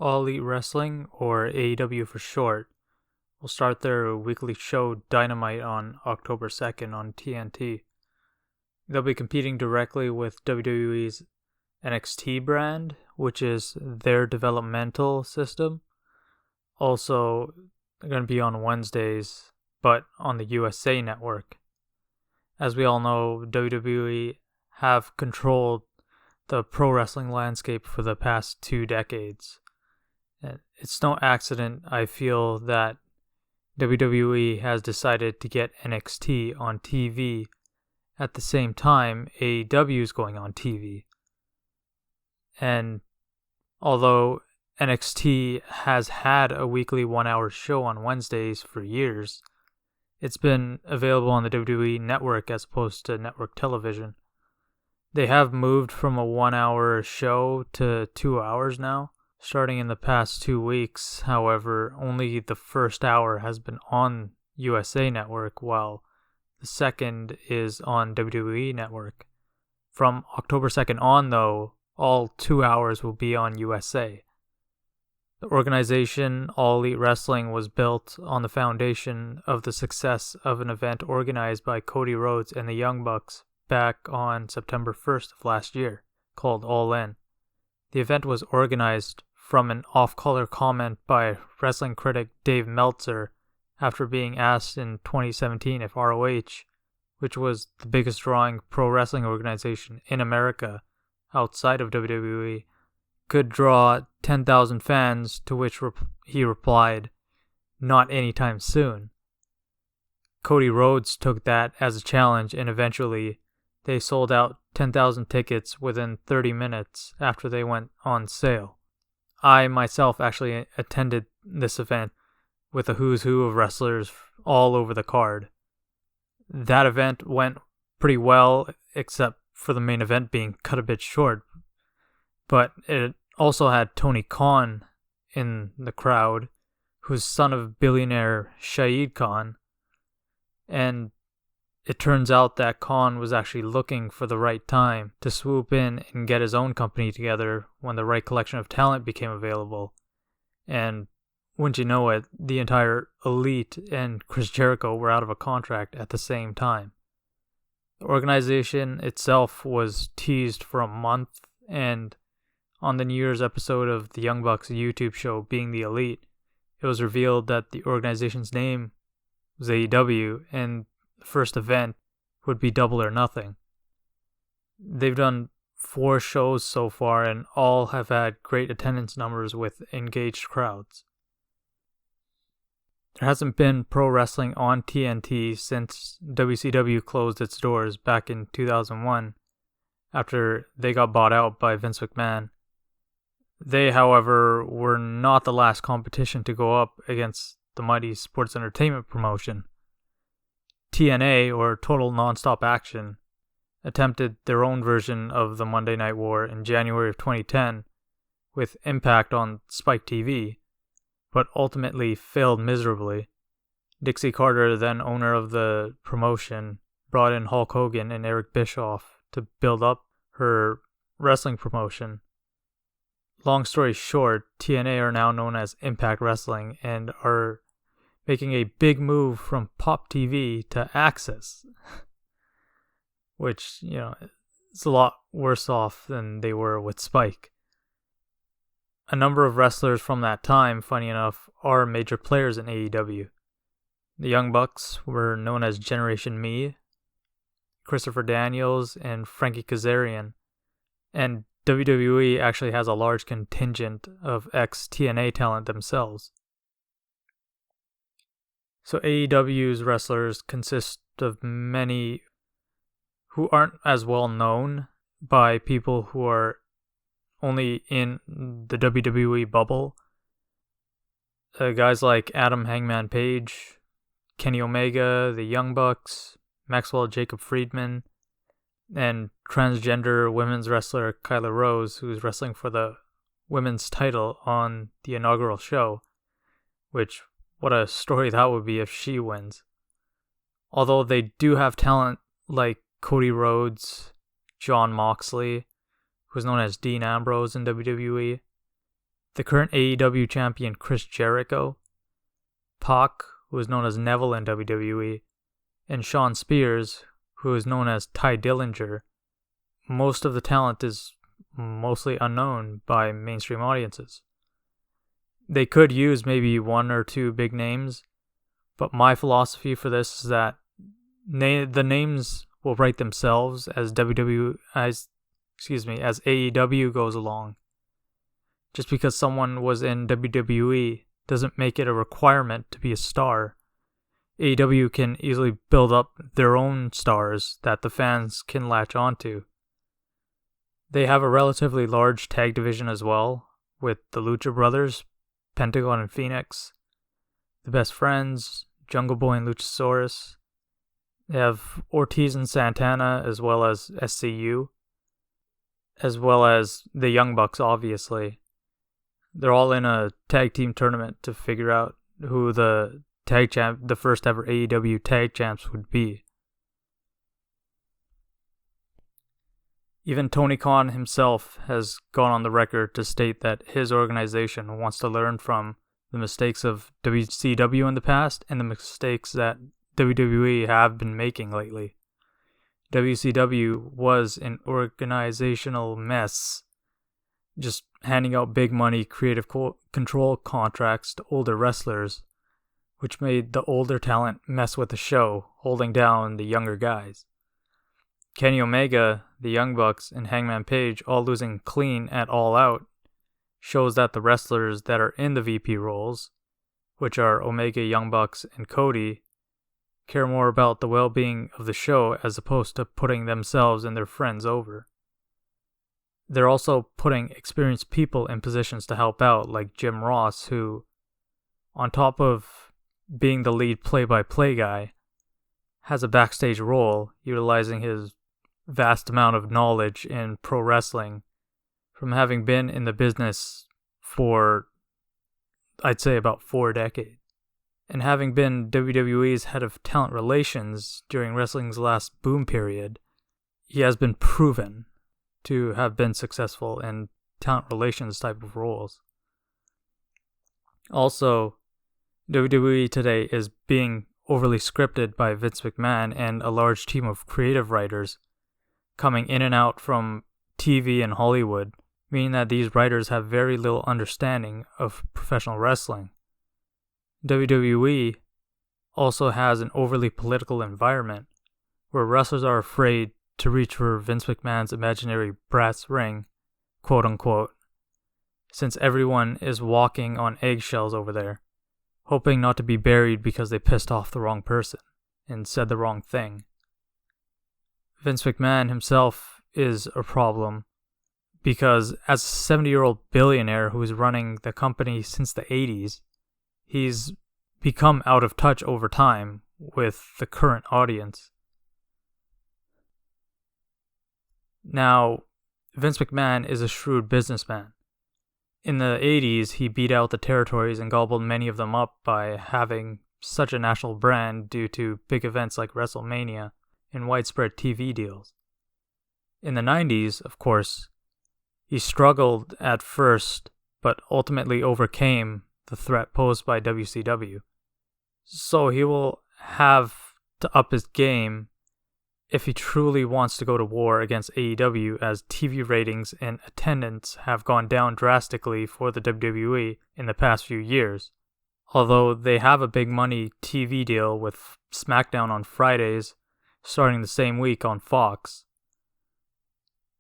All Elite Wrestling, or AEW for short, will start their weekly show Dynamite on October 2nd on TNT. They'll be competing directly with WWE's NXT brand, which is their developmental system. Also, they're going to be on Wednesdays, but on the USA Network. As we all know, WWE have controlled the pro wrestling landscape for the past 2 decades. And it's no accident, I feel, that WWE has decided to get NXT on TV at the same time AEW is going on TV. And although NXT has had a weekly 1-hour show on Wednesdays for years, it's been available on the WWE network as opposed to network television. They have moved from a 1-hour show to 2 hours now. Starting in the past 2 weeks, however, only the first hour has been on USA Network, while the second is on WWE Network. From October 2nd on, though, all 2 hours will be on USA. The organization, All Elite Wrestling, was built on the foundation of the success of an event organized by Cody Rhodes and the Young Bucks back on September 1st of last year, called All In. The event was organized from an off-color comment by wrestling critic Dave Meltzer after being asked in 2017 if ROH, which was the biggest drawing pro wrestling organization in America outside of WWE, could draw 10,000 fans, to which he replied, "Not anytime soon." Cody Rhodes took that as a challenge, and eventually they sold out 10,000 tickets within 30 minutes after they went on sale. I myself actually attended this event with a who's who of wrestlers all over the card. That event went pretty well, except for the main event being cut a bit short. But it also had Tony Khan in the crowd, who's son of billionaire Shahid Khan. And it turns out that Khan was actually looking for the right time to swoop in and get his own company together when the right collection of talent became available. And wouldn't you know it, the entire Elite and Chris Jericho were out of a contract at the same time. The organization itself was teased for a month, and on the New Year's episode of the Young Bucks YouTube show Being the Elite, it was revealed that the organization's name was AEW, and the first event would be Double or Nothing. They've done 4 shows so far, and all have had great attendance numbers with engaged crowds. There hasn't been pro wrestling on TNT since WCW closed its doors back in 2001 after they got bought out by Vince McMahon. They, however, were not the last competition to go up against the mighty sports entertainment promotion. TNA, or Total Nonstop Action, attempted their own version of the Monday Night War in January of 2010 with Impact on Spike TV, but ultimately failed miserably. Dixie Carter, then owner of the promotion, brought in Hulk Hogan and Eric Bischoff to build up her wrestling promotion. Long story short, TNA are now known as Impact Wrestling and are making a big move from Pop TV to Access, which, it's a lot worse off than they were with Spike. A number of wrestlers from that time, funny enough, are major players in AEW. The Young Bucks were known as Generation Me, Christopher Daniels, and Frankie Kazarian, and WWE actually has a large contingent of ex-TNA talent themselves. So AEW's wrestlers consist of many who aren't as well known by people who are only in the WWE bubble. Guys like Adam Hangman Page, Kenny Omega, the Young Bucks, Maxwell Jacob Friedman, and transgender women's wrestler Kyla Rose, who's wrestling for the women's title on the inaugural show, which, what a story that would be if she wins. Although they do have talent like Cody Rhodes, Jon Moxley, who's known as Dean Ambrose in WWE, the current AEW champion Chris Jericho, Pac, who is known as Neville in WWE, and Shawn Spears, who is known as Ty Dillinger. Most of the talent is mostly unknown by mainstream audiences. They could use maybe one or two big names, but my philosophy for this is that the names will write themselves as AEW goes along. Just because someone was in WWE doesn't make it a requirement to be a star. AEW can easily build up their own stars that the fans can latch onto. They have a relatively large tag division as well, with the Lucha Brothers, Pentagon and Phoenix, the Best Friends, Jungle Boy and Luchasaurus. They have Ortiz and Santana, as well as SCU, as well as the Young Bucks, obviously. They're all in a tag team tournament to figure out who the first ever AEW tag champs would be. Even Tony Khan himself has gone on the record to state that his organization wants to learn from the mistakes of WCW in the past and the mistakes that WWE have been making lately. WCW was an organizational mess, just handing out big money creative control contracts to older wrestlers, which made the older talent mess with the show, holding down the younger guys. Kenny Omega, the Young Bucks, and Hangman Page all losing clean at All Out shows that the wrestlers that are in the VP roles, which are Omega, Young Bucks, and Cody, care more about the well-being of the show as opposed to putting themselves and their friends over. They're also putting experienced people in positions to help out, like Jim Ross, who, on top of being the lead play-by-play guy, has a backstage role utilizing his vast amount of knowledge in pro wrestling from having been in the business for, I'd say, about 4 decades. And having been WWE's head of talent relations during wrestling's last boom period, he has been proven to have been successful in talent relations type of roles. Also, WWE today is being overly scripted by Vince McMahon and a large team of creative writers coming in and out from TV and Hollywood, meaning that these writers have very little understanding of professional wrestling. WWE also has an overly political environment where wrestlers are afraid to reach for Vince McMahon's imaginary brass ring, quote unquote, since everyone is walking on eggshells over there, hoping not to be buried because they pissed off the wrong person and said the wrong thing. Vince McMahon himself is a problem because as a 70-year-old billionaire who is running the company since the 80s, he's become out of touch over time with the current audience. Now, Vince McMahon is a shrewd businessman. In the 80s, he beat out the territories and gobbled many of them up by having such a national brand due to big events like WrestleMania and widespread TV deals. In the 90s, of course, he struggled at first, but ultimately overcame the threat posed by WCW. So he will have to up his game if he truly wants to go to war against AEW, as TV ratings and attendance have gone down drastically for the WWE in the past few years. Although they have a big money TV deal with SmackDown on Fridays, starting the same week on Fox.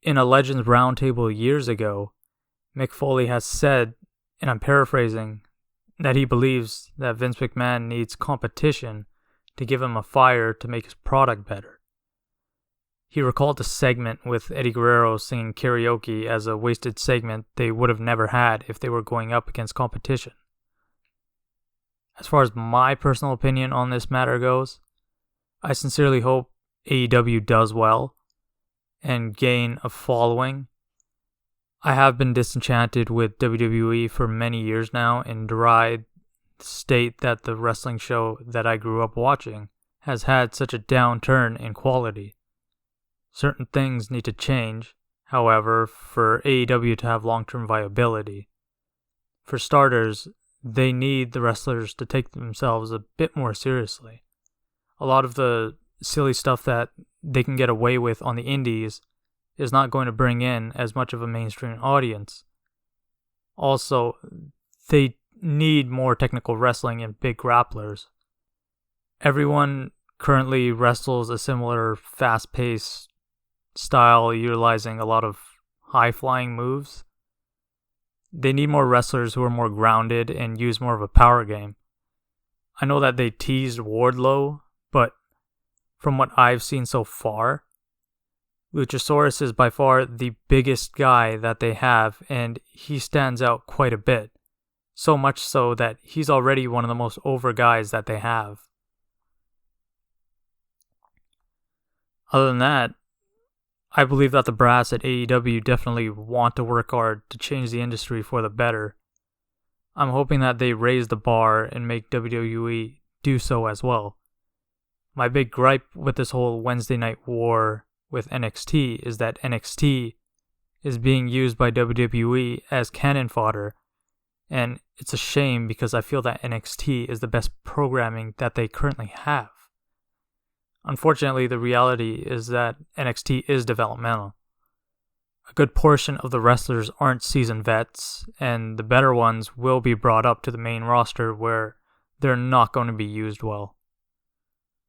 In a Legends Roundtable years ago, Mick Foley has said, and I'm paraphrasing, that he believes that Vince McMahon needs competition to give him a fire to make his product better. He recalled the segment with Eddie Guerrero singing karaoke as a wasted segment they would have never had if they were going up against competition. As far as my personal opinion on this matter goes, I sincerely hope AEW does well and gain a following. I have been disenchanted with WWE for many years now and deride the state that the wrestling show that I grew up watching has had such a downturn in quality. Certain things need to change, however, for AEW to have long-term viability. For starters, they need the wrestlers to take themselves a bit more seriously. A lot of the silly stuff that they can get away with on the indies is not going to bring in as much of a mainstream audience. Also, they need more technical wrestling and big grapplers. Everyone currently wrestles a similar fast-paced style utilizing a lot of high-flying moves. They need more wrestlers who are more grounded and use more of a power game. I know that they teased Wardlow, but from what I've seen so far, Luchasaurus is by far the biggest guy that they have, and he stands out quite a bit. So much so that he's already one of the most over guys that they have. Other than that, I believe that the brass at AEW definitely want to work hard to change the industry for the better. I'm hoping that they raise the bar and make WWE do so as well. My big gripe with this whole Wednesday night war with NXT is that NXT is being used by WWE as cannon fodder, and it's a shame because I feel that NXT is the best programming that they currently have. Unfortunately, the reality is that NXT is developmental. A good portion of the wrestlers aren't seasoned vets, and the better ones will be brought up to the main roster where they're not going to be used well.